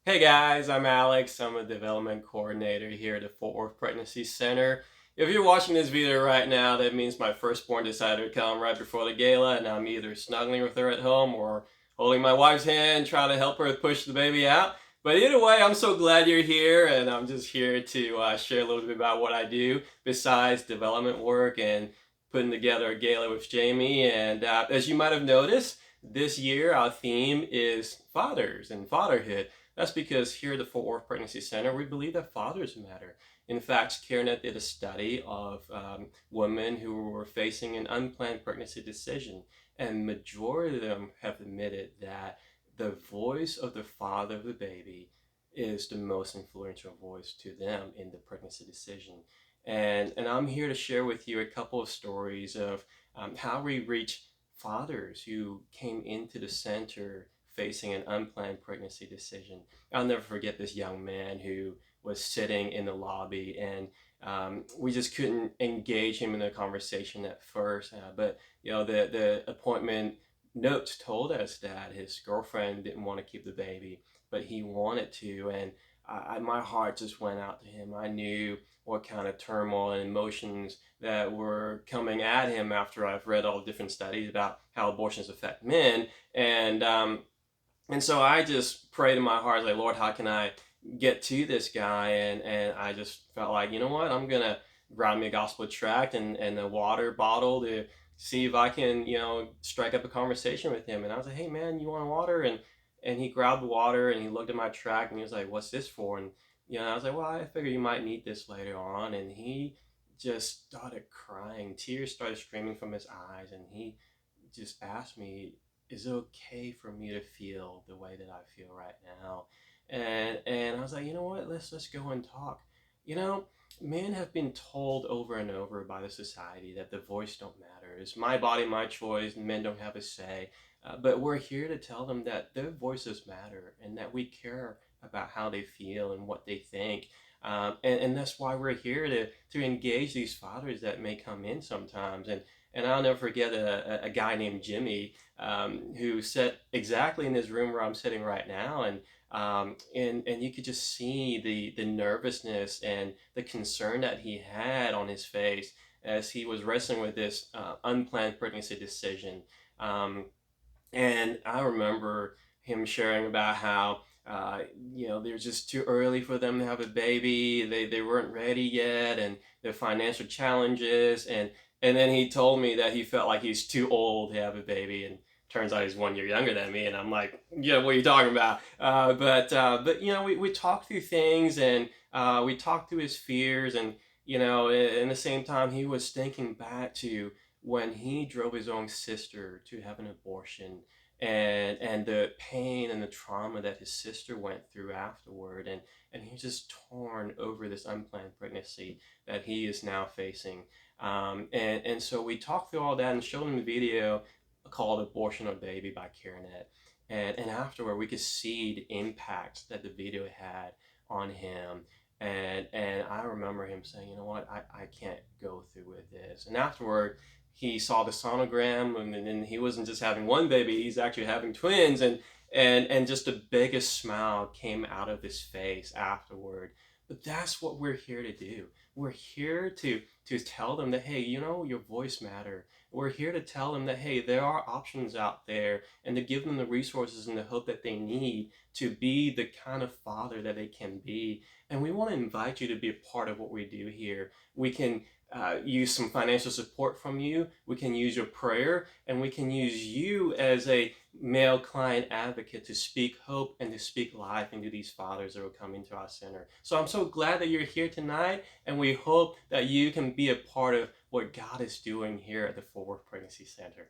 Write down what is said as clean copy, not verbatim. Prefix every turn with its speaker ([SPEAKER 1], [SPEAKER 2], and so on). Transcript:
[SPEAKER 1] Hey guys, I'm Alex. I'm a development coordinator here at the Fort Worth Pregnancy Center. If you're watching this video right now, that means my firstborn decided to come right before the gala, and I'm either snuggling with her at home or holding my wife's hand, trying to help her push the baby out. But either way, I'm so glad you're here, and I'm just here to share a little bit about what I do besides development work and putting together a gala with Jamie. And as you might have noticed, this year our theme is fathers and fatherhood. That's because here at the Fort Worth Pregnancy Center, we believe that fathers matter. In fact, CareNet did a study of women who were facing an unplanned pregnancy decision, and majority of them have admitted that the voice of the father of the baby is the most influential voice to them in the pregnancy decision. And I'm here to share with you a couple of stories of how we reach fathers who came into the center facing an unplanned pregnancy decision. I'll never forget this young man who was sitting in the lobby, and we just couldn't engage him in a conversation at first. But the appointment notes told us that his girlfriend didn't want to keep the baby, but he wanted to, and my heart just went out to him. I knew what kind of turmoil and emotions that were coming at him after I've read all the different studies about how abortions affect men, and so I just prayed in my heart, like, Lord, how can I get to this guy? And I just felt like, you know what, I'm gonna grab me a gospel tract and a water bottle to see if I can, strike up a conversation with him. And I was like, hey man, you want water? And he grabbed the water and he looked at my tract and he was like, what's this for? And I was like, well, I figure you might need this later on. And he just started crying. Tears started streaming from his eyes, and he just asked me, is it okay for me to feel the way that I feel right now? And I was like, you know what? Let's go and talk. You know, Men have been told over and over by the society that the voice don't matter. It's my body, my choice. Men don't have a say. But we're here to tell them that their voices matter and that we care about how they feel and what they think. And that's why we're here to engage these fathers that may come in sometimes. And I'll never forget a guy named Jimmy who sat exactly in this room where I'm sitting right now, and you could just see the nervousness and the concern that he had on his face as he was wrestling with this unplanned pregnancy decision. Um, and I remember him sharing about how, they're just too early for them to have a baby. They weren't ready yet, and the financial challenges. And then he told me that he felt like he's too old to have a baby. And turns out he's 1 year younger than me. And I'm like, yeah, what are you talking about? But we talked through things, and we talked through his fears. And, in the same time, he was thinking back to when he drove his own sister to have an abortion, and the pain and the trauma that his sister went through afterward, and he's just torn over this unplanned pregnancy that he is now facing, and so we talked through all that and showed him the video called Abortion or Baby by CareNet, and afterward we could see the impact that the video had on him. And I remember him saying, you know what, I can't go through with this. And afterward, he saw the sonogram, and then he wasn't just having one baby, he's actually having twins. And just the biggest smile came out of his face afterward. But that's what we're here to do. We're here to tell them that, hey, your voice matter. We're here to tell them that, hey, there are options out there, and to give them the resources and the hope that they need to be the kind of father that they can be. And we want to invite you to be a part of what we do here. We can use some financial support from you. We can use your prayer, and we can use you as a male client advocate to speak hope and to speak life into these fathers that will come into our center. So I'm so glad that you're here tonight, and we hope that you can be a part of what God is doing here at the Fort Worth Pregnancy Center.